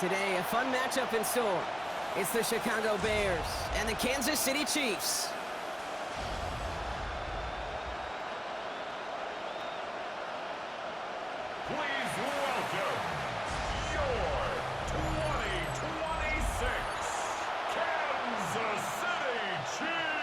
Today, a fun matchup in store. It's the Chicago Bears and the Kansas City Chiefs. Please welcome your 2026 Kansas City Chiefs.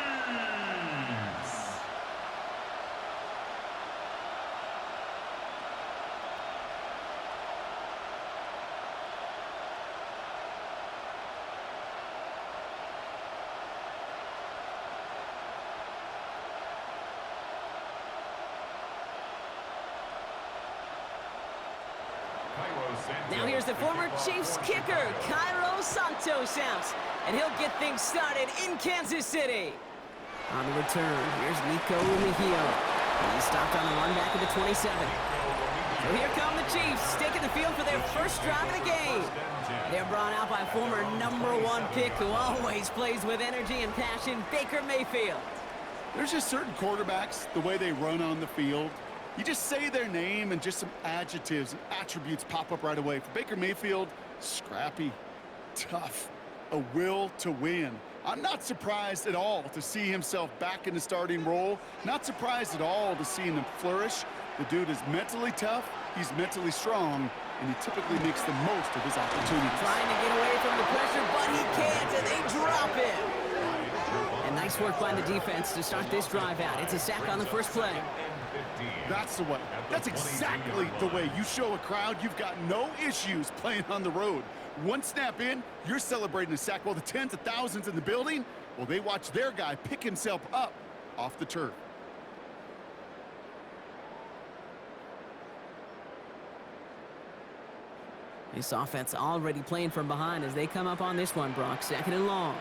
Now here's the former Chiefs kicker, Cairo Santos out, and he'll get things started in Kansas City. On the return, here's Nico Mejio. He stopped on the run back at the 27. So here come the Chiefs, taking the field for their first drive of the game. They're brought out by former #1 pick who always plays with energy and passion, Baker Mayfield. There's just certain quarterbacks, the way they run on the field. You just say their name and just some adjectives and attributes pop up right away. For Baker Mayfield, scrappy, tough, a will to win. I'm not surprised at all to see himself back in the starting role. Not surprised at all to see him flourish. The dude is mentally tough, he's mentally strong, and he typically makes the most of his opportunities. Trying to get away from the pressure, but he can't, and they drop him. And nice work by the defense to start this drive out. It's a sack on the first play. That's the way. That's exactly the way you show a crowd you've got no issues playing on the road. One snap in, you're celebrating a sack. While the tens of thousands in the building, well, they watch their guy pick himself up off the turf. This offense already playing from behind as they come up on this one, Brock. Second and long.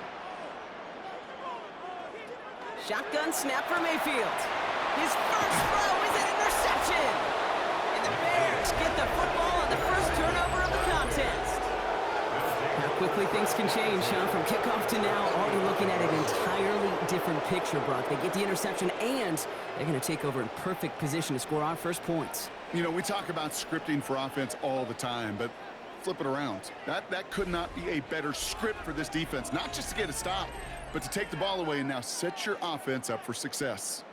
Shotgun snap for Mayfield. His first throw is an interception. And the Bears get the football on the first turnover of the contest. How quickly things can change, huh? From kickoff to now, already looking at an entirely different picture, Brock. They get the interception, and they're going to take over in perfect position to score our first points. You know, we talk about scripting for offense all the time, but flip it around. That could not be a better script for this defense. Not just to get a stop, but to take the ball away and now set your offense up for success.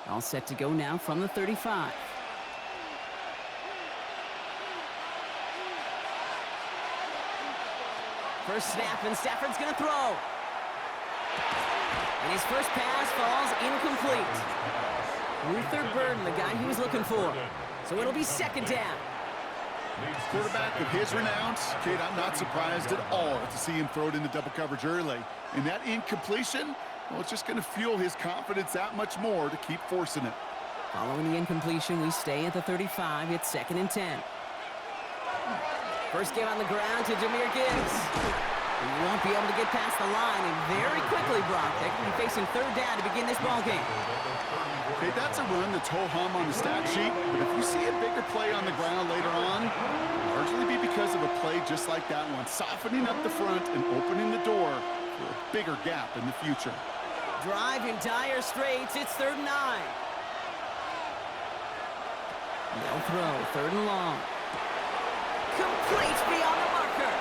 All set to go now from the 35. First snap, and Stafford's going to throw. And his first pass falls incomplete. Luther Burden, the guy he was looking for. So it'll be second down. Quarterback of his renown, kid, I'm not surprised at all to see him throw it into double coverage early. And that incompletion, well, it's just going to fuel his confidence that much more to keep forcing it. Following the incompletion, we stay at the 35. It's second and 10. First game on the ground to Jahmyr Gibbs. He won't be able to get past the line, and very quickly, Brock, they can be facing third down to begin this ball game. Okay, that's a run that's ho-hum on the stat sheet, but if you see a bigger play on the ground later on, it'll largely be because of a play just like that one, softening up the front and opening the door for a bigger gap in the future. Drive in dire straits. It's third and 9. No throw. Third and long. Complete beyond the marker.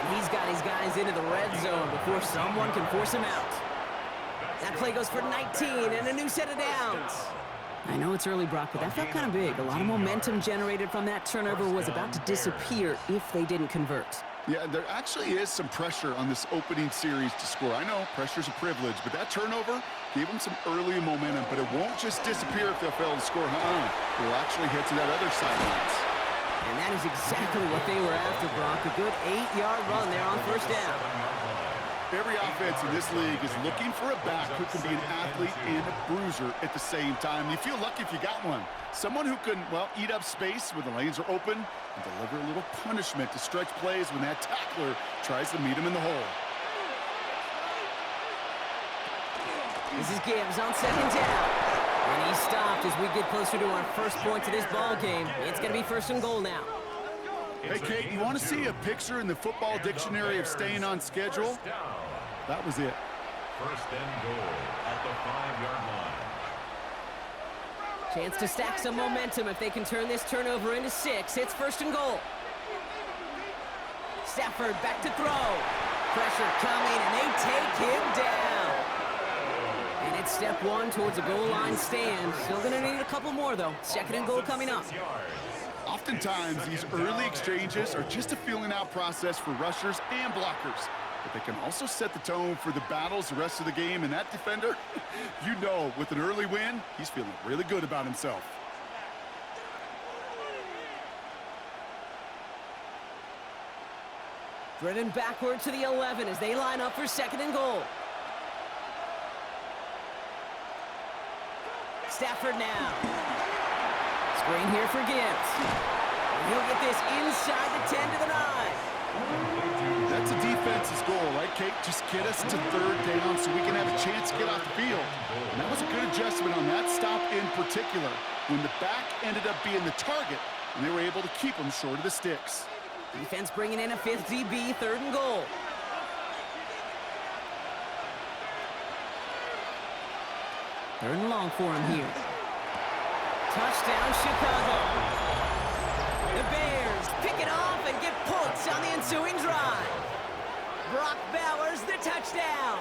And he's got his guys into the red zone before someone can force him out. That play goes for 19 and a new set of downs. I know it's early, Brock, but that felt kind of big. A lot of momentum generated from that turnover was about to disappear if they didn't convert. Yeah, there actually is some pressure on this opening series to score. I know pressure's a privilege, but that turnover gave them some early momentum, but it won't just disappear if they'll fail to score. They'll actually head to that other sidelines. And that is exactly what they were after, Brock. A good 8-yard run there on first down. Every offense in this league is looking for a back who can be an athlete and a bruiser at the same time. You feel lucky if you got one. Someone who can, well, eat up space when the lanes are open and deliver a little punishment to stretch plays when that tackler tries to meet him in the hole. This is Gibbs on second down. And he stopped as we get closer to our first point to this ball game. It's going to be first and goal now. Hey, Kate, you want to see a picture in the football dictionary of staying on schedule? That was it. First and goal at the 5-yard line. Chance to stack some momentum if they can turn this turnover into 6. It's first and goal. Stafford back to throw. Pressure coming, and they take him down. And it's step 1 towards a goal line stand. Still going to need a couple more, though. Second and goal coming up. Oftentimes, these early exchanges are just a feeling-out process for rushers and blockers. But they can also set the tone for the battles the rest of the game. And that defender, you know, with an early win, he's feeling really good about himself. Driven backward to the 11 as they line up for second and goal. Stafford now. Screen here for Gibbs. And he'll get this inside the 10 to the 9. That's a defense's goal, right, Kate? Just get us to third down so we can have a chance to get off the field. And that was a good adjustment on that stop in particular, when the back ended up being the target, and they were able to keep him short of the sticks. Defense bringing in a 5th DB, third and goal. Third and long for him here. Touchdown, Chicago. The Bears pick it off and get points on the ensuing drive. Brock Bowers, the touchdown.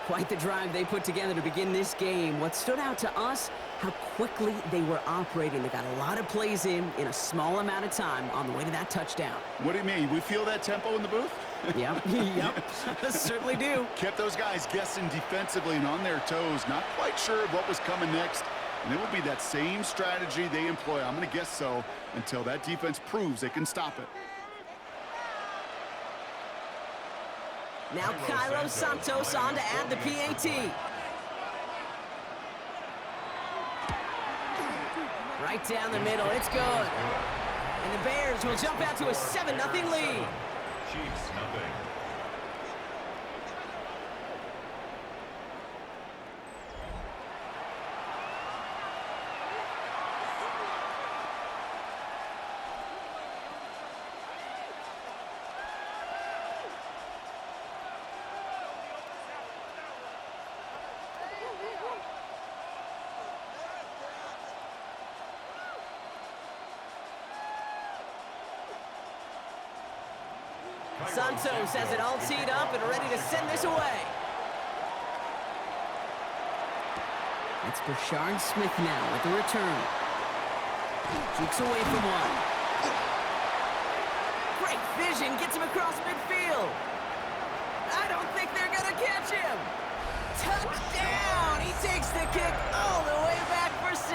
Quite the drive they put together to begin this game. What stood out to us, how quickly they were operating. They got a lot of plays in a small amount of time on the way to that touchdown. What do you mean? We feel that tempo in the booth? Yep, certainly do. Kept those guys guessing defensively and on their toes, not quite sure of what was coming next. And it will be that same strategy they employ, I'm going to guess so, until that defense proves they can stop it. Now Cairo Santos on to add the PAT. Right down the middle, it's good. And the Bears will jump out to a 7-0 lead. Chiefs, nothing. Santos has it all teed up and ready to send this away. It's Brashard Smith now with the return. Cheeks away from one. Great vision, gets him across midfield. I don't think they're going to catch him. Touchdown! He takes the kick all the way back for 6.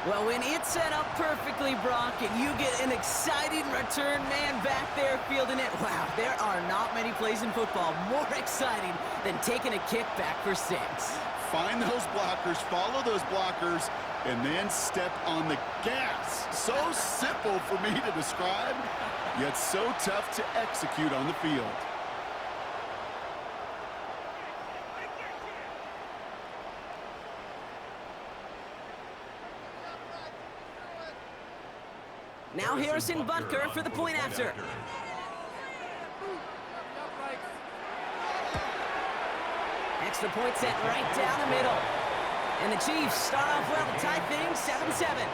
Well, when it's set up perfectly, Brock, and you get an exciting return man back there fielding it, wow, there are not many plays in football more exciting than taking a kick back for 6. Find those blockers, follow those blockers, and then step on the gas. So simple for me to describe, yet so tough to execute on the field. Now Harrison Butker for the point after. Extra point set right down the middle. And the Chiefs start off well to tie things 7-7.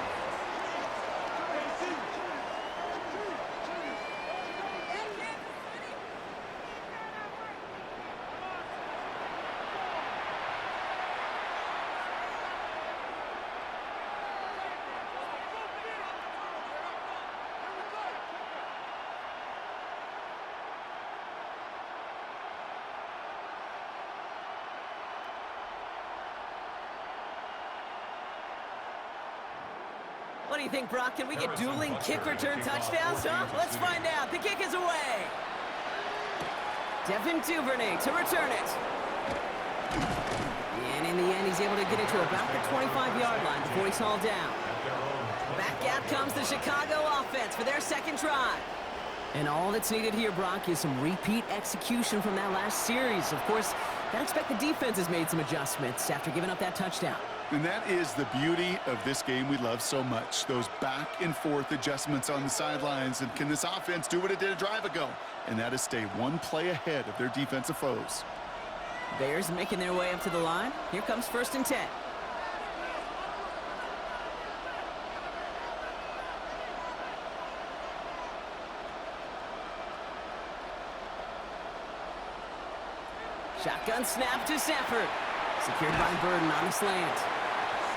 What do you think, Brock? Can we get dueling kick return touchdowns, huh? Let's find out. The kick is away. Devin Duvernay to return it. And in the end, he's able to get it to about the 25-yard line before he's hauled down. Back out comes the Chicago offense for their second drive. And all that's needed here, Brock, is some repeat execution from that last series. Of course, I expect the defense has made some adjustments after giving up that touchdown. And that is the beauty of this game we love so much. Those back-and-forth adjustments on the sidelines. And can this offense do what it did a drive ago? And that is stay one play ahead of their defensive foes. Bears making their way up to the line. Here comes 1st and 10. Shotgun snap to Sanford. Secured by Burden on the slant.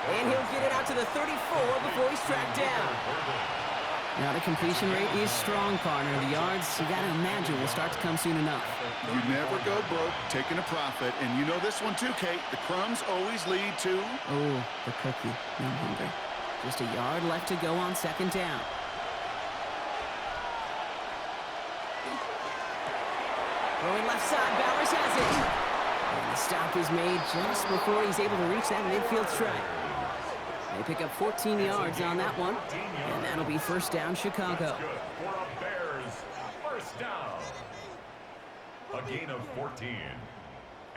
And he'll get it out to the 34 before he's tracked down. Now the completion rate is strong, partner. The yards, you got to imagine, will start to come soon enough. You never go broke taking a profit. And you know this one too, Kate. The crumbs always lead to... Oh, the cookie. I'm hungry. Just a yard left to go on 2nd down. Going left side, Bowers has it. And the stop is made just before he's able to reach that midfield strike. They pick up 14 yards on that one, and that'll be 1st down, Chicago. For a Bears 1st down. A gain of 14.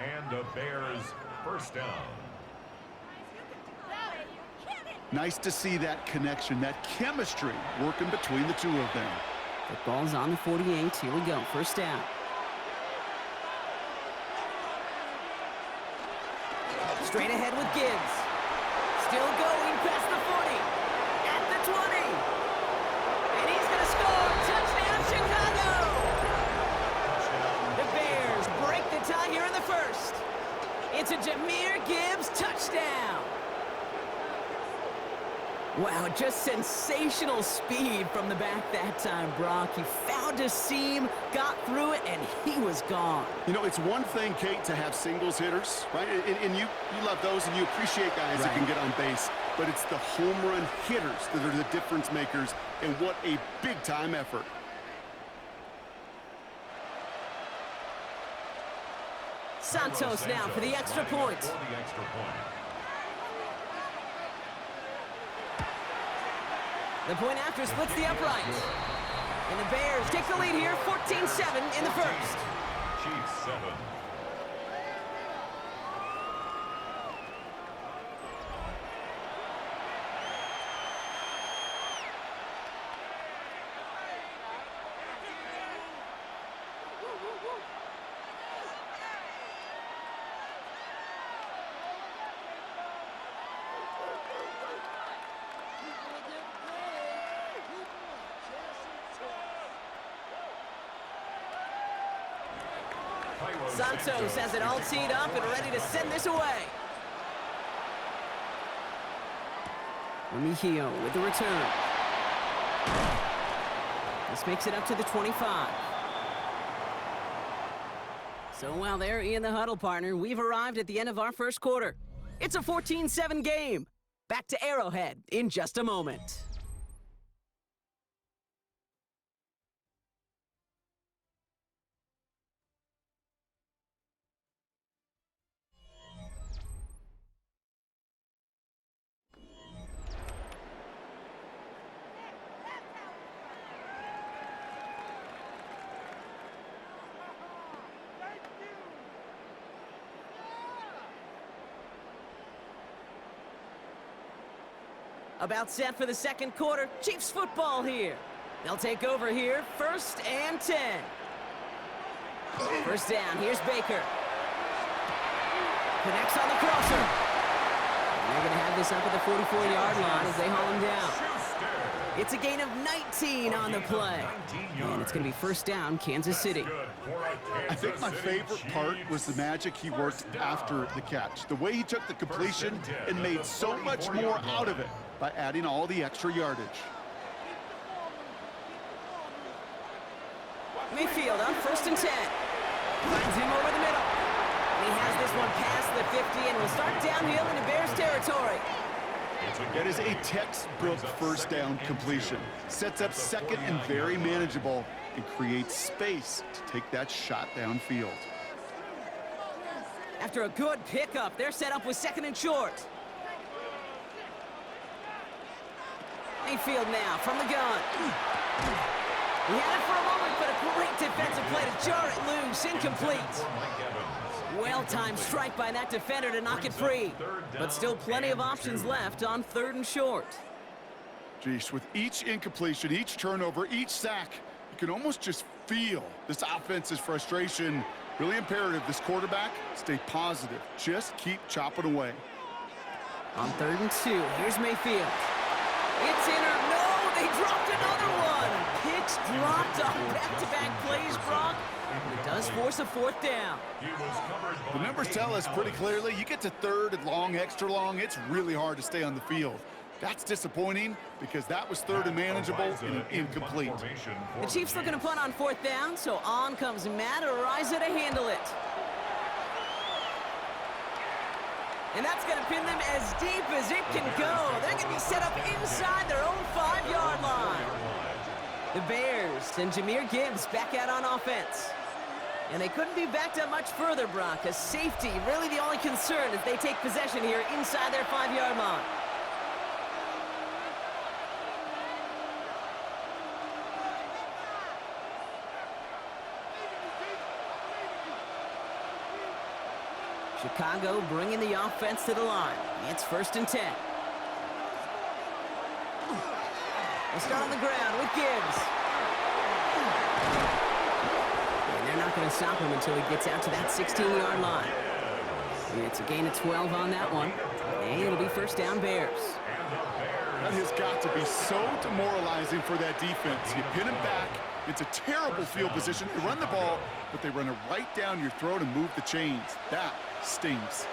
And the Bears 1st down. Nice to see that connection, that chemistry working between the two of them. The ball's on the 48. Here we go, 1st down. Straight ahead with Gibbs. Still going past the 40. At the 20. And he's going to score. Touchdown, Chicago! The Bears break the tie here in the 1st. It's a Jahmyr Gibbs touchdown. Wow, just sensational speed from the back that time, Brock. He found a seam, got through it, and he was gone. You know, it's one thing, Kate, to have singles hitters, right? And you love those, and you appreciate guys that can get on base. But it's the home run hitters that are the difference makers, and what a big-time effort. Santos now for the extra point. The point after splits the upright. And the Bears take the lead here, 14-7 in the 1st. Chiefs 7. Santos has it all teed up and ready to send this away. Remigio with the return. This makes it up to the 25. So while they're in the huddle, partner, we've arrived at the end of our 1st quarter. It's a 14-7 game. Back to Arrowhead in just a moment. About set for the 2nd quarter. Chiefs football here. They'll take over here, 1st and 10. 1st down, here's Baker. Connects on the crosser. And they're going to have this up at the 44-yard line as they haul him down. It's a gain of 19 on the play. And it's going to be 1st down, Kansas City. I think my favorite part was the magic he worked after the catch. The way he took the completion and made so much more out of it by adding all the extra yardage. Mayfield on 1st and 10. Finds him over the middle. And he has this one past the 50 and will start downhill into Bears territory. That is a textbook 1st down completion. Sets up 2nd and very manageable and creates space to take that shot downfield. After a good pickup, they're set up with 2nd and short. Mayfield now from the gun. He had it for a moment, but a great defensive play to jar it loose. Incomplete. Well-timed strike by that defender to knock it free. But still plenty of options left on 3rd and short. Geez, with each incompletion, each turnover, each sack, you can almost just feel this offense's frustration. Really imperative this quarterback stay positive. Just keep chopping away. On 3rd and 2, here's Mayfield. It's in or no, they dropped another one. Picks dropped on back-to-back plays, Brock. It does force a 4th down. The numbers tell us pretty clearly, you get to 3rd and long, extra long, it's really hard to stay on the field. That's disappointing because that was 3rd and manageable and incomplete. The Chiefs looking to punt on 4th down, so on comes Matt Araiza to handle it. And that's going to pin them as deep as it can go. They're going to be set up inside their own 5-yard line. The Bears send Jahmyr Gibbs back out on offense. And they couldn't be backed up much further, Brock. A safety, really the only concern as they take possession here inside their 5-yard line. Chicago bringing the offense to the line. It's 1st and 10. They start on the ground with Gibbs. And they're not going to stop him until he gets out to that 16-yard line. And it's a gain of 12 on that one. And it'll be 1st down Bears. That has got to be so demoralizing for that defense. You pin him back. It's a terrible field position. They run the ball, but they run it right down your throat and move the chains. That stings.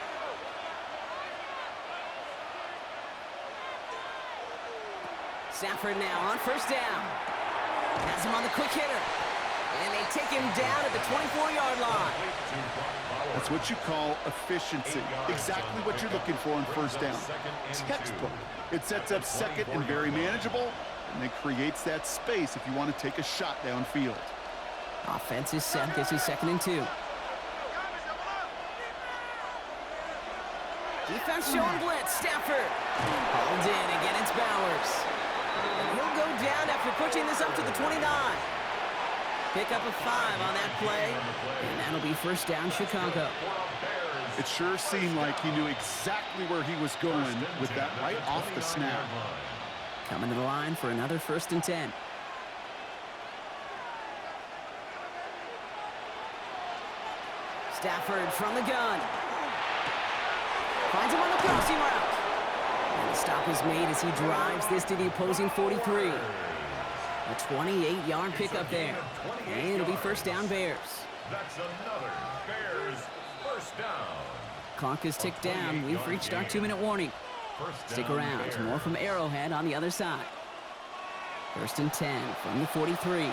Stafford now on 1st down. Has him on the quick hitter. And they take him down at the 24-yard line. That's what you call efficiency. Exactly what you're looking for on 1st down. Textbook. It sets up 2nd and very manageable, and it creates that space if you want to take a shot downfield. Offense is set. This is 2nd and 2. Defense showing blitz. Stafford. Hauled in. Again, it's Bowers. And he'll go down after pushing this up to the 29. Pick up a 5 on that play. And that'll be 1st down Chicago. It sure seemed like he knew exactly where he was going with that right off the snap. Coming to the line for another 1st and 10. Stafford from the gun. Finds him on the crossing route. And the stop is made as he drives this to the opposing 43. A 28-yard pickup there. And it'll be 1st down Bears. That's another Bears 1st down. Clock is ticked down. We've reached our 2-minute warning. Stick around. More from Arrowhead on the other side. 1st and 10 from the 43.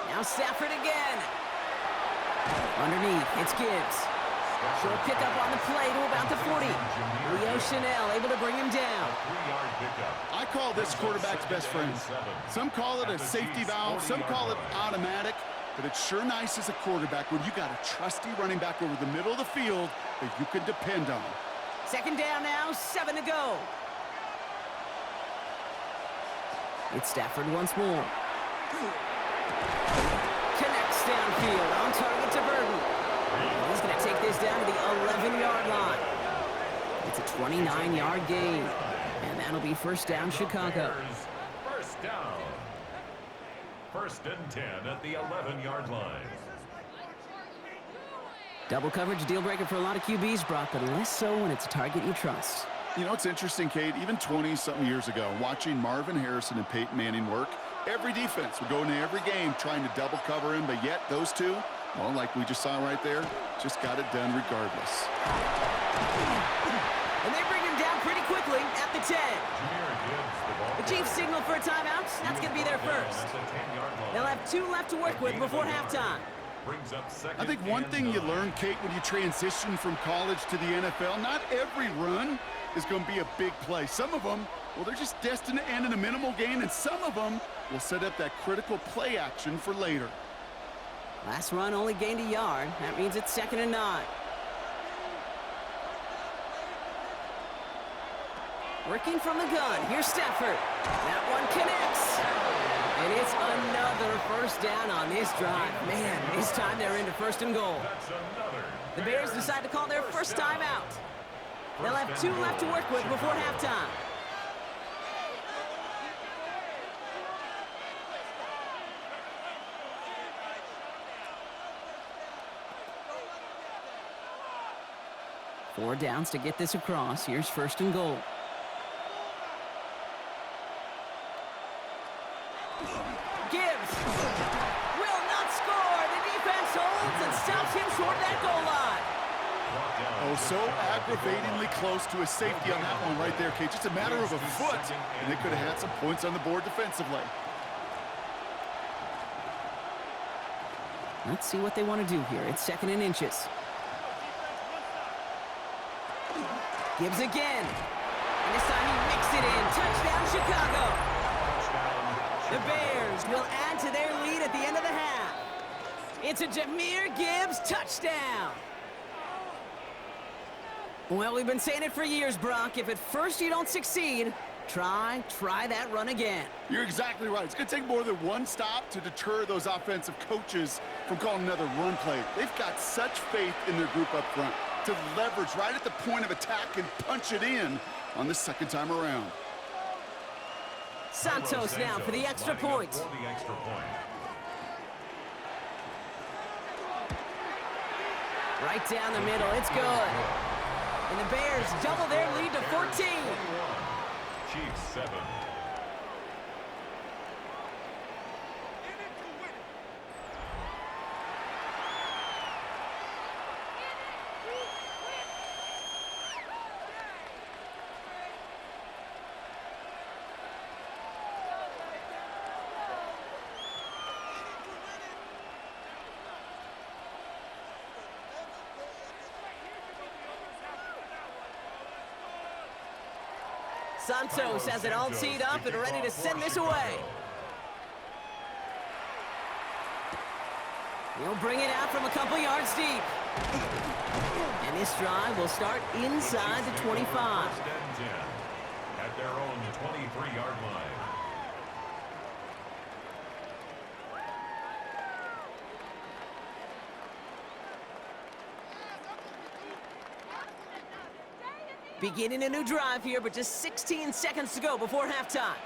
Now Stafford again. Underneath, it's Gibbs. Short pickup on the play to about the 40. Leo Chanel able to bring him down. I call this quarterback's best friend. Some call it a safety valve, some call it automatic, but it's sure nice as a quarterback when you got a trusty running back over the middle of the field that you can depend on. 2nd down now, 7 to go. It's Stafford once more. Connects downfield, on target to Burton. He's going to take this down to the 11-yard line. It's a 29-yard gain, and that'll be 1st down Chicago. 1st down. 1st and 10 at the 11-yard line. Double coverage deal breaker for a lot of QBs, Brock, but less so when it's a target you trust. You know, it's interesting, Kate, even 20-something years ago, watching Marvin Harrison and Peyton Manning work, every defense would go into every game trying to double cover him, but yet those two, well, like we just saw right there, just got it done regardless. And they bring him down pretty quickly at the 10. The Chiefs signal for a timeout. That's going to be their first. They'll have 2 left to work with before halftime. I think one thing you learn, Kate, when you transition from college to the NFL, not every run is going to be a big play. Some of them, well, they're just destined to end in a minimal gain, and some of them will set up that critical play action for later. Last run only gained a yard. That means it's 2nd and 9. Working from the gun. Here's Stafford. That one connects. And it's another first down on this drive. Man, this time they're into first and goal. The Bears decide to call their first time out. They'll have 2 left to work with before halftime. Four downs to get this across. Here's first and goal. Gibbs will not score. The defense holds and stops him short of that goal line. Oh, so aggravatingly close to a safety on that one right there, Kate. Just a matter of a foot, and they could have had some points on the board defensively. Let's see what they want to do here. It's 2nd and inches. Gibbs again. And this time he mixed it in. Touchdown, Chicago. The Bears will add to their lead at the end of the half. It's a Jahmyr Gibbs touchdown. Well, we've been saying it for years, Brock. If at first you don't succeed, try that run again. You're exactly right. It's going to take more than one stop to deter those offensive coaches from calling another run play. They've got such faith in their group up front to leverage right at the point of attack and punch it in on the second time around. Santos now for the extra point. Right down the middle. It's good. And the Bears double their lead to 14. Chiefs 7. Santos has it all teed up and ready to send this away. He'll bring it out from a couple yards deep. And this drive will start inside the 25. At their own 23-yard line. Beginning a new drive here, but just 16 seconds to go before halftime.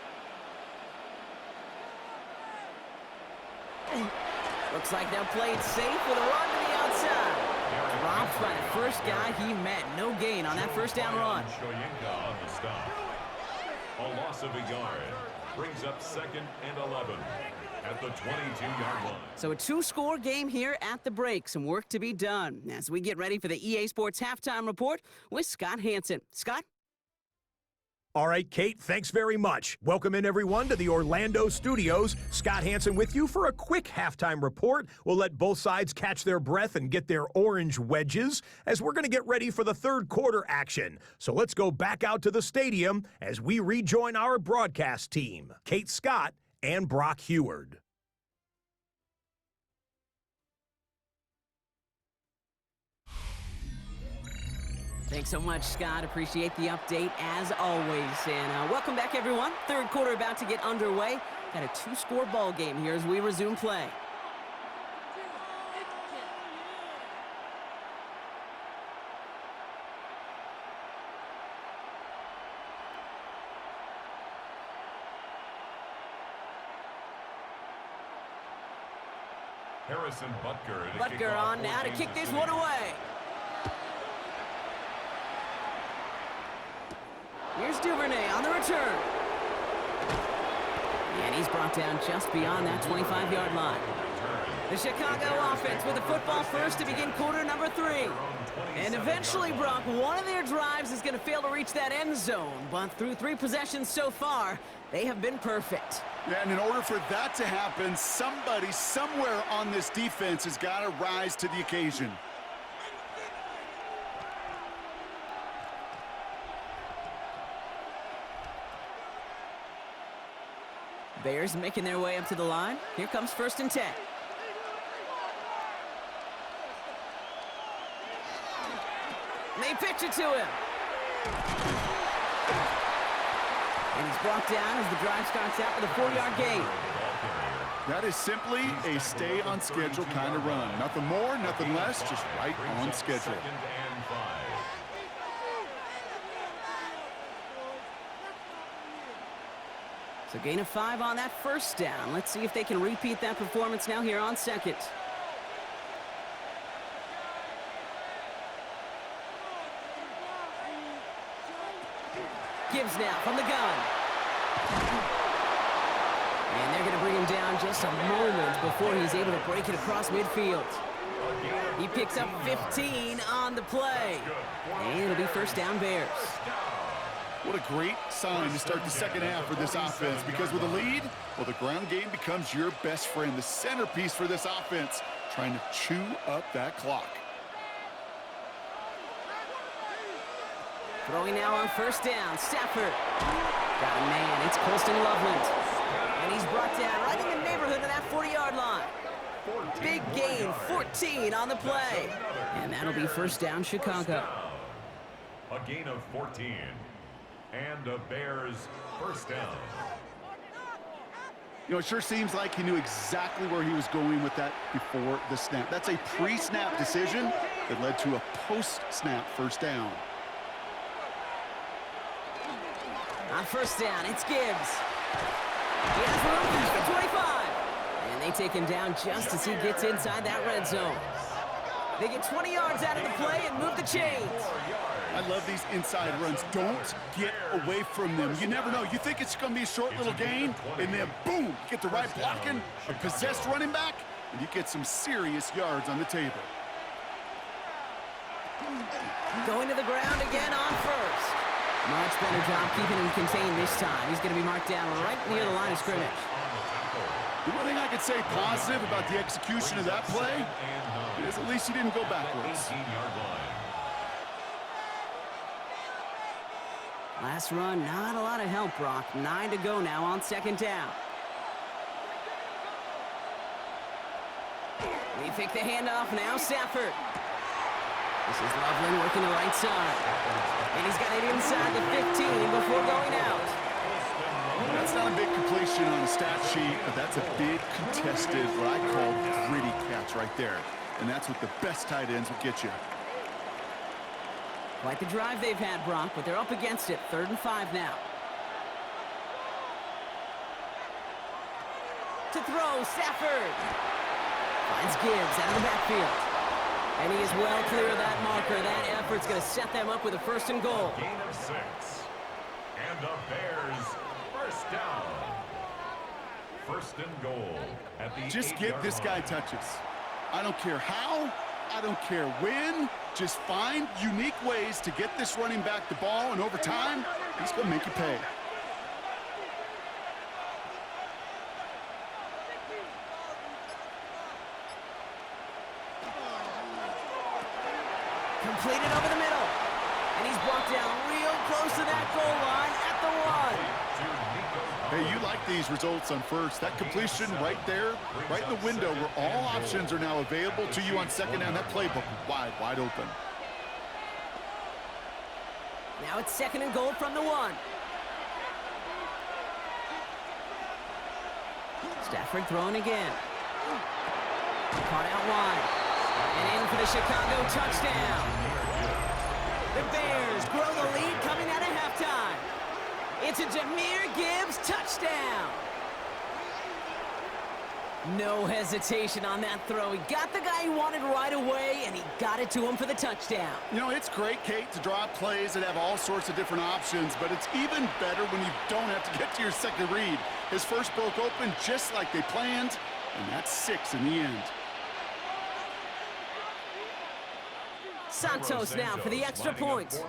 Looks like they'll play it safe with a run to the outside. Dropped by the first guy he met. No gain on that first down run. On the stop. A loss of a yard brings up 2nd and 11 at the 22-yard line. So a 2-score game here at the break. Some work to be done as we get ready for the EA Sports Halftime Report with Scott Hansen. Scott? All right, Kate, thanks very much. Welcome in, everyone, to the Orlando studios. Scott Hansen with you for a quick halftime report. We'll let both sides catch their breath and get their orange wedges as we're going to get ready for the third quarter action. So let's go back out to the stadium as we rejoin our broadcast team, Kate Scott and Brock Heward. Thanks so much, Scott. Appreciate the update as always. And welcome back, everyone. Third quarter about to get underway. Got a 2-score ball game here as we resume play. Harrison Butker. Butker on now to kick this one away. Here's Duvernay on the return. And he's brought down just beyond that 25-yard line. The Chicago offense with the football first to begin quarter number 3. And eventually, Brock, one of their drives is going to fail to reach that end zone. But through 3 possessions so far, they have been perfect. Yeah, and in order for that to happen, somebody somewhere on this defense has got to rise to the occasion. Bears making their way up to the line. Here comes 1st and 10. They pitch it to him. And he's brought down as the drive starts out with a 4-yard gain. That is simply a stay on schedule kind of run. Nothing more, nothing less, just right on schedule. Second and 5. So gain of 5 on that first down. Let's see if they can repeat that performance now here on second. Gibbs now from the gun. And they're going to bring him down just a moment before he's able to break it across midfield. He picks up 15 on the play. And it'll be first down Bears. What a great sign to start the second half for this offense, because with a lead, well, the ground game becomes your best friend, the centerpiece for this offense, trying to chew up that clock. Throwing now on first down, Stafford. Got a man, it's Colston Loveland. And he's brought down right in the neighborhood of that 40-yard line. Big gain, 14 on the play. And that'll be first down Chicago. A gain of 14. And a Bears first down. You know, it sure seems like he knew exactly where he was going with that before the snap. That's a pre-snap decision that led to a post-snap first down. On first down, it's Gibbs. He has room, he's for 25. And they take him down just as he gets inside that red zone. They get 20 yards out of the play and move the chains. I love these inside runs. Don't get away from them. You never know. You think it's going to be a short little gain, and then boom, get the right blocking, a possessed running back, and you get some serious yards on the table. Going to the ground again on first. Much better job keeping him contained this time. He's going to be marked down right near the line of scrimmage. The one thing I could say positive about the execution of that play is at least he didn't go backwards. Last run, not a lot of help, Brock. 9 to go now on second down. We pick the handoff now, Stafford. This is Loveland working the right side. And he's got it inside the 15 before going out. That's not a big completion on the stat sheet, but that's a big contested, what I call gritty catch right there. And that's what the best tight ends will get you. Quite the drive they've had, Brock, but they're up against it. 3rd and 5 now. To throw, Stafford. Finds Gibbs out of the backfield. And he is well clear of that marker. That effort's going to set them up with a 1st and goal. Gain of 6. And the Bears first down. 1st and goal at the Just get this guy touches. I don't care how, I don't care when. Just find unique ways to get this running back the ball, and over time, he's going to make you pay. Completed over the middle. And he's brought down real close to that goal line at the 1. Hey, you like these results on first. That completion right there, right in the window where all options are now available to you on second down. That playbook wide open. Now it's 2nd and goal from the 1. Stafford throwing again. Caught out wide. And in for the Chicago touchdown. The Bears grow the lead coming out of halftime. It's a Jahmyr Gibbs touchdown. No hesitation on that throw. He got the guy he wanted right away, and he got it to him for the touchdown. You know, it's great, Kate, to draw plays that have all sorts of different options, but it's even better when you don't have to get to your second read. His first broke open just like they planned, and that's 6 in the end. Santos now for the extra point.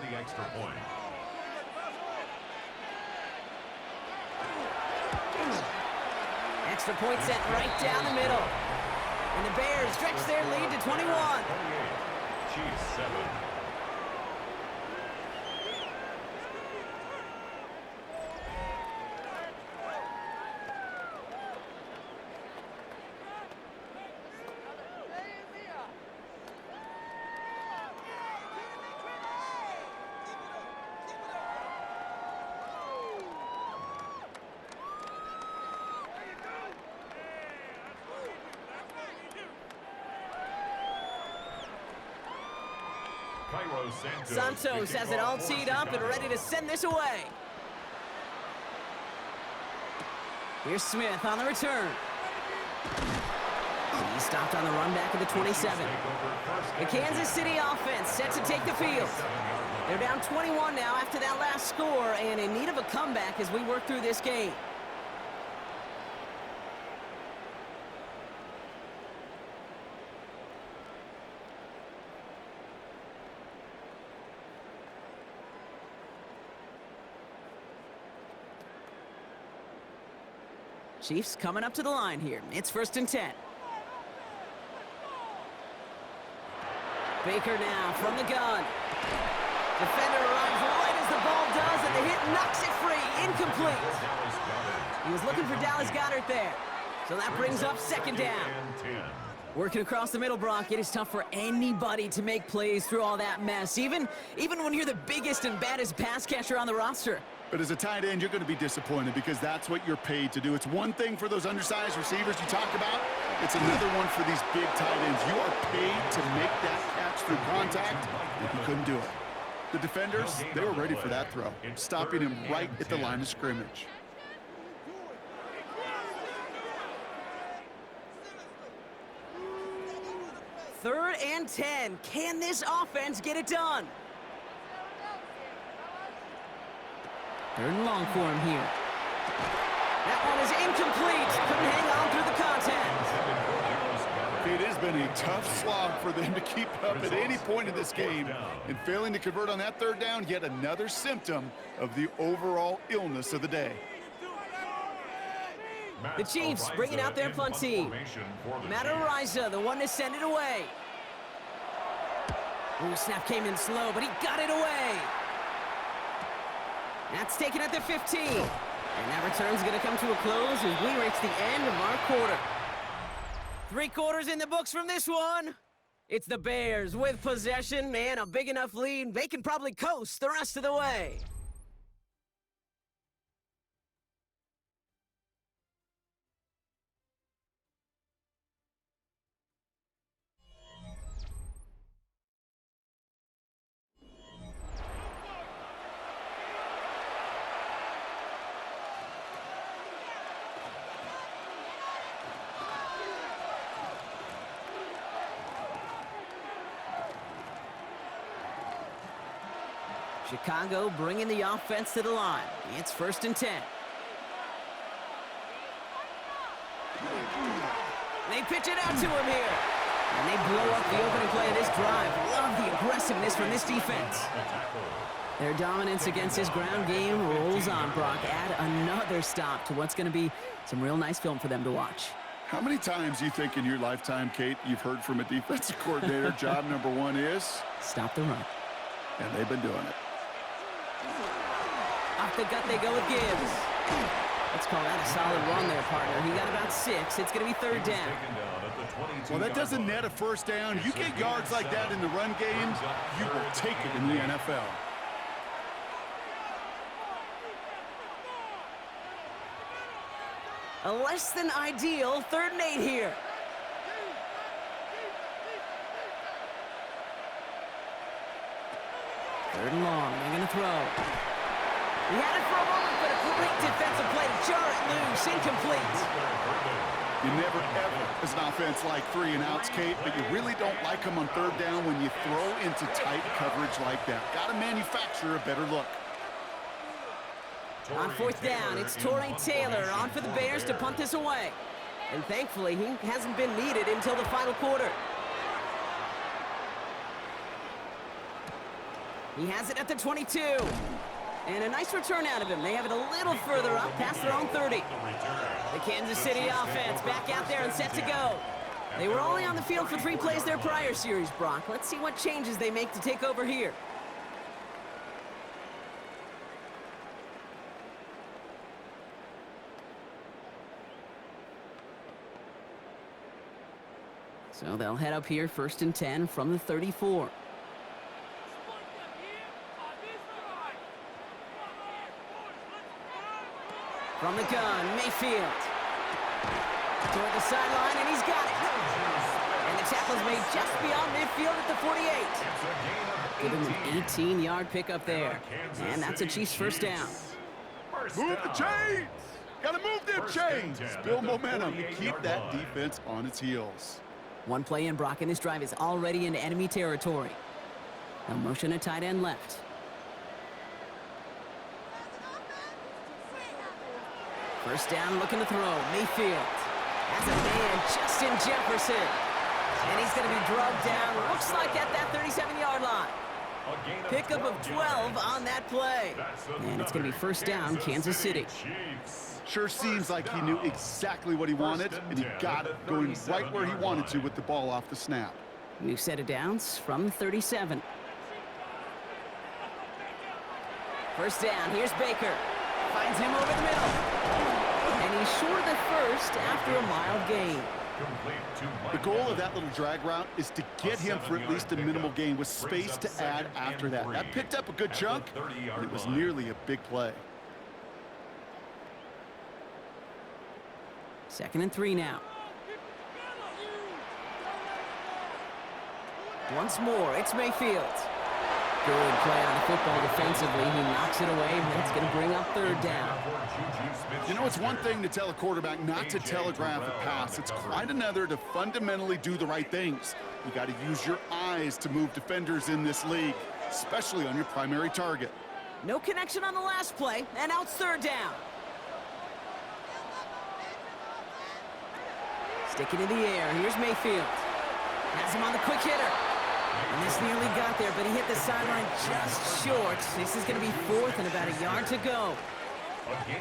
Extra point set right down the middle. And the Bears stretch their lead to 21. Chiefs 7. Santos has it all teed up and ready to send this away. Here's Smith on the return. He stopped on the run back at the 27. The Kansas City offense set to take the field. They're down 21 now after that last score and in need of a comeback as we work through this game. Chiefs coming up to the line here. It's 1st and 10. Baker now from the gun. Defender arrives right as the ball does, and the hit knocks it free. Incomplete. He was looking for Dallas Goedert there. So that brings up 2nd down. Working across the middle, Brock, it is tough for anybody to make plays through all that mess, even when you're the biggest and baddest pass catcher on the roster. But as a tight end, you're going to be disappointed because that's what you're paid to do. It's one thing for those undersized receivers you talk about. It's another one for these big tight ends. You are paid to make that catch through contact, and he couldn't do it. The defenders, they were ready for that throw, stopping him right at the line of scrimmage. Third and 10. Can this offense get it done? 3rd and long for him here. That one is incomplete. Couldn't hang on through the contact. It has been a tough slog for them to keep up at any point in this game. And failing to convert on that 3rd down, yet another symptom of the overall illness of the day. The Chiefs bringing out their punt team. Matt Ariza, the one to send it away. Ooh, snap came in slow, but he got it away. That's taken at the 15. And that return's going to come to a close as we reach the end of our quarter. 3 quarters in the books from this one. It's the Bears with possession and a big enough lead. They can probably coast the rest of the way. Chicago bringing the offense to the line. It's 1st and 10. They pitch it out to him here. And they blow up the opening play of this drive. Love the aggressiveness from this defense. Their dominance against his ground game rolls on, Brock. Add another stop to what's going to be some real nice film for them to watch. How many times do you think in your lifetime, Kate, you've heard from a defensive coordinator, job number 1 is? Stop the run. And they've been doing it. Off the gut they go with Gibbs. Let's call that a solid run there, partner. He got about 6. It's going to be 3rd down. Well, that doesn't net a 1st down. You get yards like that in the run game, you will take it in the NFL. A less than ideal 3rd and 8 here. Third and long. They're going to throw. He had it for a moment, but a great defensive play to jar it loose. Incomplete. You never, ever, as an offense, like 3 and outs, Kate, but you really don't like them on 3rd down when you throw into tight coverage like that. Got to manufacture a better look. On 4th down, it's Torrey Taylor on for the Bears to punt this away. And thankfully, he hasn't been needed until the final quarter. He has it at the 22. And a nice return out of him. They have it a little further up past their own 30. The Kansas City offense back out there and set to go. They were only on the field for 3 plays their prior series, Brock. Let's see what changes they make to take over here. So they'll head up here 1st and 10 from the 34. From the gun, Mayfield. Toward the sideline, and he's got it. And the the tackle's made just beyond midfield at the 48. Give him an 18-yard pickup there. And that's a Chiefs first down. Move the chains! Gotta move them chains! Build momentum to keep that defense on its heels. One play in, Brock, and this drive is already into enemy territory. Now motion a tight end left. First down, looking to throw. Mayfield has a man, Justin Jefferson. And he's going to be drugged down, looks like at that 37-yard line. Pickup of 12 on that play. And it's going to be first down, Kansas City. Sure seems like he knew exactly what he wanted, and he got it going right where he wanted to with the ball off the snap. New set of downs from 37. First down, here's Baker. Finds him over the middle. And he's short of the first after a mild gain. The goal of that little drag route is to get him for at least a minimal gain with space to add after that. That picked up a good chunk, and it was nearly a big play. 2nd and 3 now. Once more, it's Mayfield. Good play on the football defensively. He knocks it away, and that's going to bring up 3rd down. You know, it's one thing to tell a quarterback not to telegraph a pass. It's quite another to fundamentally do the right things. You got to use your eyes to move defenders in this league, especially on your primary target. No connection on the last play, and now it's 3rd down. Sticking in the air, here's Mayfield. Has him on the quick hitter. And this nearly got there, but he hit the sideline just short. This is going to be 4th and about a yard to go.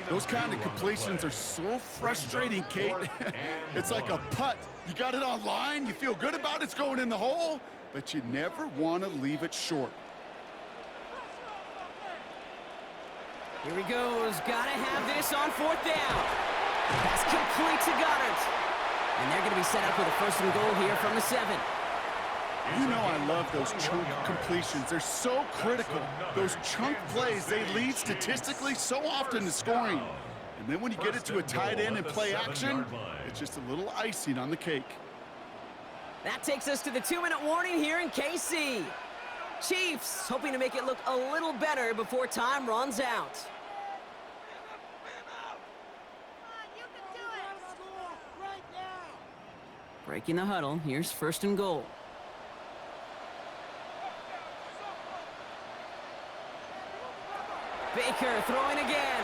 Those kind of completions are so frustrating, Kate. It's like a putt. You got it on line, you feel good about it's going in the hole, but you never want to leave it short. Here he goes. Got to have this on 4th down. Pass complete to Goddard. And they're going to be set up with a 1st and goal here from the 7. You know I love those chunk completions. They're so critical. Those chunk plays, they lead statistically so often to scoring. And then when you get it to a tight end and play action, it's just a little icing on the cake. That takes us to the 2-minute warning here in KC. Chiefs hoping to make it look a little better before time runs out. Breaking the huddle, here's 1st and goal. Baker throwing again.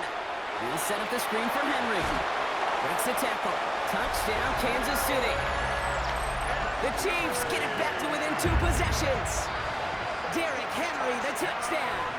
He'll set up the screen for Henry. Breaks the tackle. Touchdown, Kansas City. The Chiefs get it back to within 2 possessions. Derrick Henry, the touchdown.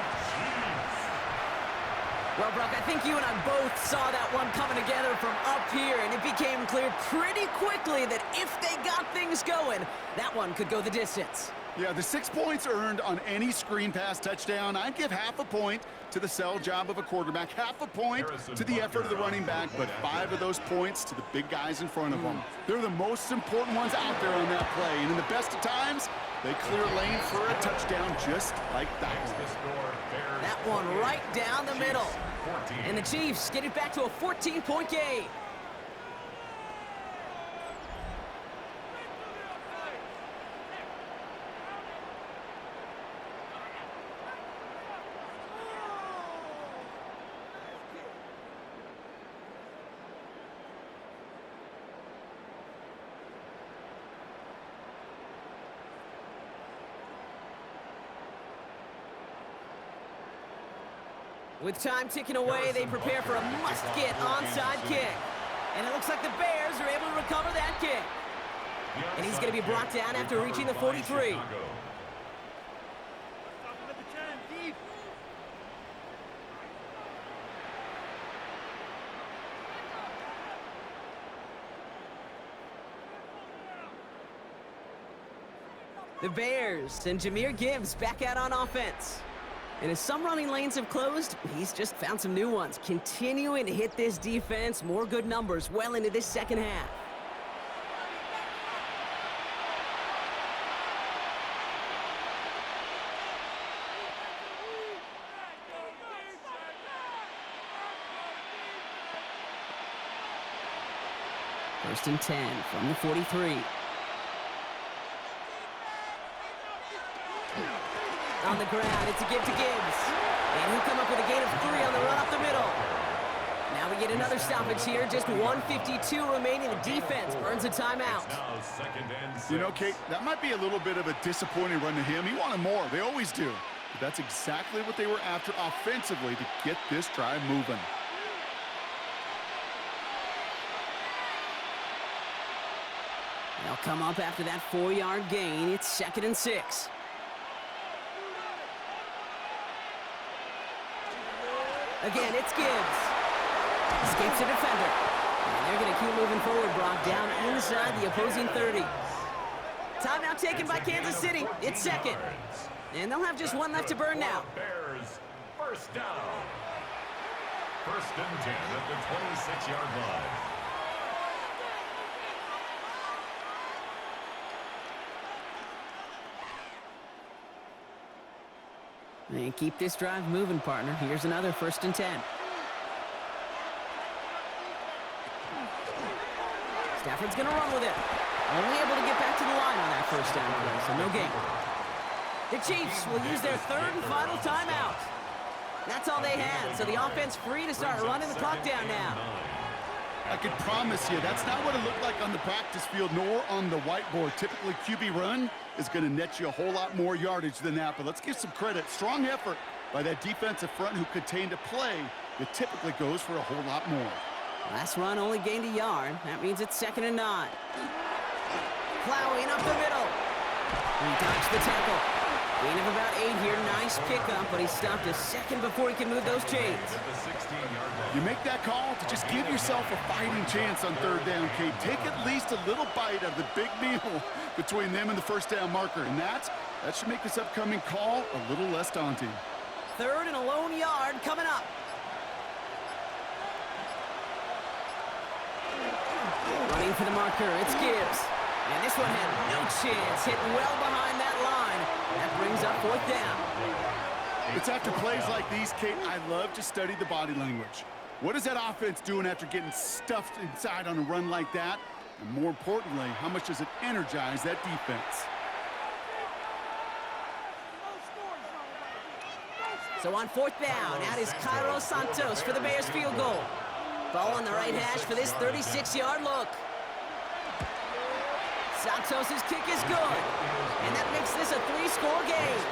Well, Brock, I think you and I both saw that one coming together from up here, and it became clear pretty quickly that if they got things going, that one could go the distance. Yeah, the 6 points earned on any screen pass touchdown, I'd give half a point to the sell job of a quarterback, half a point to the effort of the running back, but 5 of those points to the big guys in front of them. They're the most important ones out there on that play, and in the best of times, they clear lane for a touchdown just like that one. That one right down the middle. And the Chiefs get it back to a 14-point game. With time ticking away, they prepare for a must-get onside kick. And it looks like the Bears are able to recover that kick. And he's going to be brought down after reaching the 43. The Bears and Jahmyr Gibbs back out on offense. And as some running lanes have closed, he's just found some new ones, continuing to hit this defense. More good numbers well into this second half. First and 10 from the 43. On the ground, it's a give to Gibbs. And he'll come up with a gain of 3 on the run up the middle. Now we get another stoppage here. Just 1:52 remaining. The defense burns a timeout. You know, Kate, that might be a little bit of a disappointing run to him. He wanted more. They always do. But that's exactly what they were after offensively to get this drive moving. They'll come up after that 4-yard gain. It's 2nd and 6. Again, it's Gibbs. Escapes the defender. And they're going to keep moving forward, Brock, down inside the opposing 30. Timeout taken by Kansas City. It's 2nd. And they'll have just 1 left to burn now. Bears, first down. 1st and 10 at the 26-yard line. And keep this drive moving, partner. Here's another 1st and 10. Stafford's going to run with it. Only able to get back to the line on that 1st down play, so no gain. The Chiefs will use their 3rd and final timeout. That's all they had, so the offense free to start running the clock down now. I can promise you, that's not what it looked like on the practice field nor on the whiteboard. Typically, QB run is going to net you a whole lot more yardage than that, but let's give some credit. Strong effort by that defensive front who contained a play that typically goes for a whole lot more. Last run only gained a yard. That means it's 2nd and 9. Plowing up the middle. He dodged the tackle. Gain of about 8 here. Nice pickup, but he stopped a second before he can move those chains. You make that call to just give yourself a fighting chance on 3rd down, Kate. Take at least a little bite of the big meal between them and the 1st down marker, and that should make this upcoming call a little less daunting. 3rd and a lone yard coming up. Running for the marker, it's Gibbs. And this one had no chance, hitting well behind that line. That brings up 4th down. It's after plays like these, Kate, I love to study the body language. What is that offense doing after getting stuffed inside on a run like that? And more importantly, how much does it energize that defense? So on 4th down, out is Cairo Santos for the Bears field goal. Ball on the right hash for this 36-yard look. Santos' kick is good. And that makes this a 3-score game.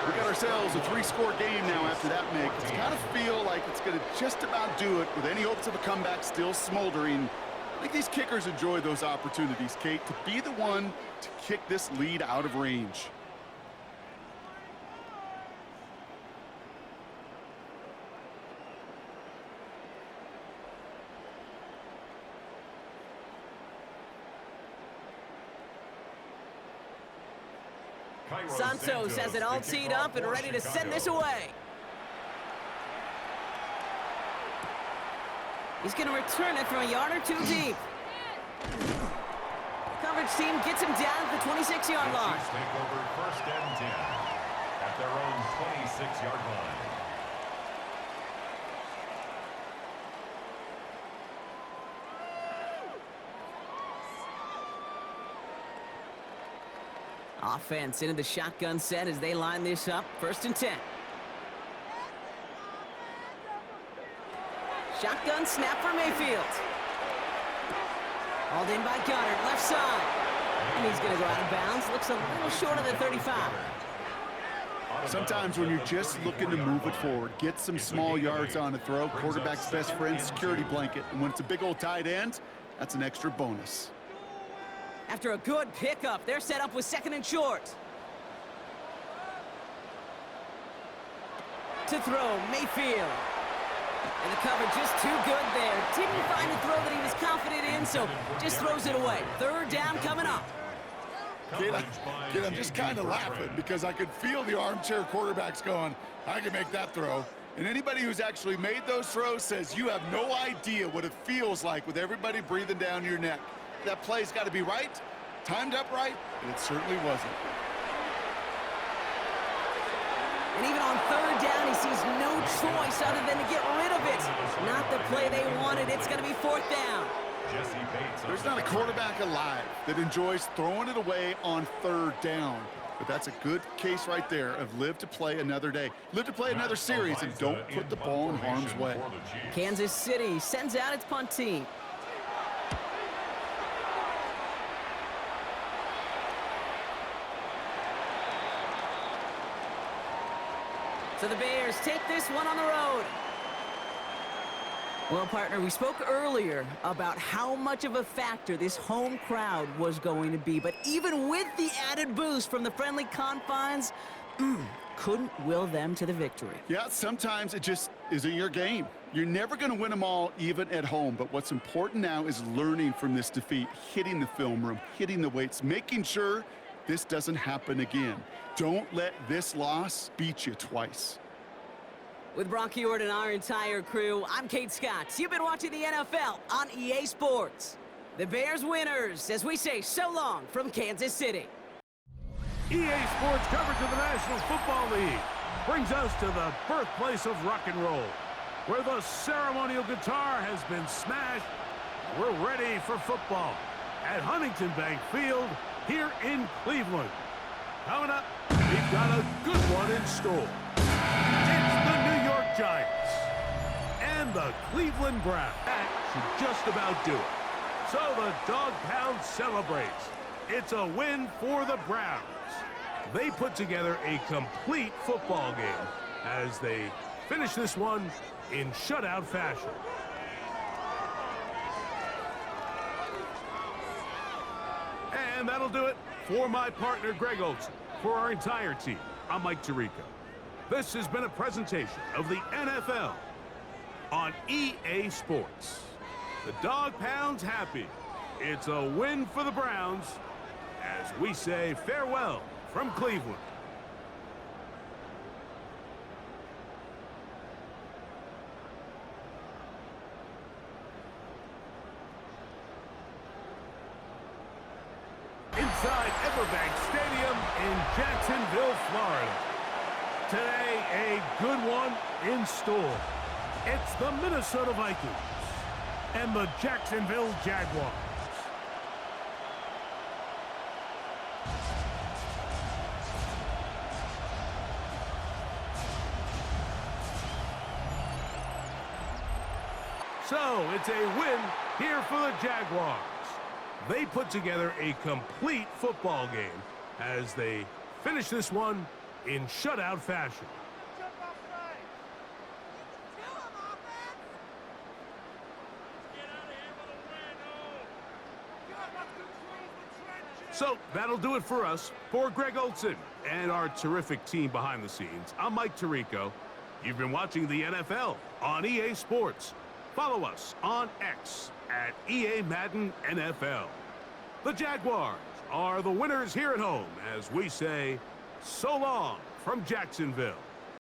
We got ourselves a 3-score game now after that make. It's kind of feel like it's going to just about do it with any hopes of a comeback still smoldering. I think these kickers enjoy those opportunities, Kate, to be the one to kick this lead out of range. Santos has it all teed up and ready to send this away. He's going to return it from a yard or 2 deep. Coverage team gets him down at the 26-yard line. Take over 1st and 10 at their own 26-yard line. Offense into the shotgun set as they line this up. 1st and 10. Shotgun snap for Mayfield. Hauled in by Goddard, left side. And he's going to go out of bounds. Looks a little short of the 35. Sometimes when you're just looking to move it forward, get some small yards on a throw, quarterback's best friend, security blanket. And when it's a big old tight end, that's an extra bonus. After a good pickup, they're set up with 2nd and short. To throw, Mayfield. And the cover just too good there. Didn't find a throw that he was confident in, so just throws it away. 3rd down coming up. Kid, I'm just kind of laughing because I could feel the armchair quarterbacks going, I can make that throw. And anybody who's actually made those throws says you have no idea what it feels like with everybody breathing down your neck. That play's got to be right, timed up right, and it certainly wasn't. And even on 3rd down, he sees no choice other than to get rid of it. Not the play they wanted. It's going to be 4th down. There's not a quarterback alive that enjoys throwing it away on 3rd down. But that's a good case right there of live to play another day. Live to play another series and don't put the ball in harm's way. Kansas City sends out its punt team. So the Bears take this one on the road. Well, partner, we spoke earlier about how much of a factor this home crowd was going to be. But even with the added boost from the friendly confines, couldn't will them to the victory. Yeah, sometimes it just isn't your game. You're never going to win them all, even at home. But what's important now is learning from this defeat, hitting the film room, hitting the weights, making sure this doesn't happen again. Don't let this loss beat you twice. With Brock Ewart and our entire crew, I'm Kate Scott. You've been watching the NFL on EA Sports. The Bears winners, as we say so long from Kansas City. EA Sports coverage of the National Football League brings us to the birthplace of rock and roll, where the ceremonial guitar has been smashed. We're ready for football at Huntington Bank Field here in Cleveland. Coming up, we've got a good one in store. It's the New York Giants and the Cleveland Browns. That should just about do it. So the Dog Pound celebrates. It's a win for the Browns. They put together a complete football game as they finish this one in shutout fashion. And that'll do it for my partner, Greg Olson. For our entire team, I'm Mike Tirico. This has been a presentation of the NFL on EA Sports. The Dog Pound's happy. It's a win for the Browns as we say farewell from Cleveland. Inside Everbank Stadium in Jacksonville, Florida. Today, a good one in store. It's the Minnesota Vikings and the Jacksonville Jaguars. So, it's a win here for the Jaguars. They put together a complete football game as they finish this one in shutout fashion. So that'll do it for us. For Greg Olson and our terrific team behind the scenes, I'm Mike Tirico. You've been watching the NFL on EA Sports. Follow us on X at EA Madden NFL. The Jaguars are the winners here at home as we say so long from Jacksonville.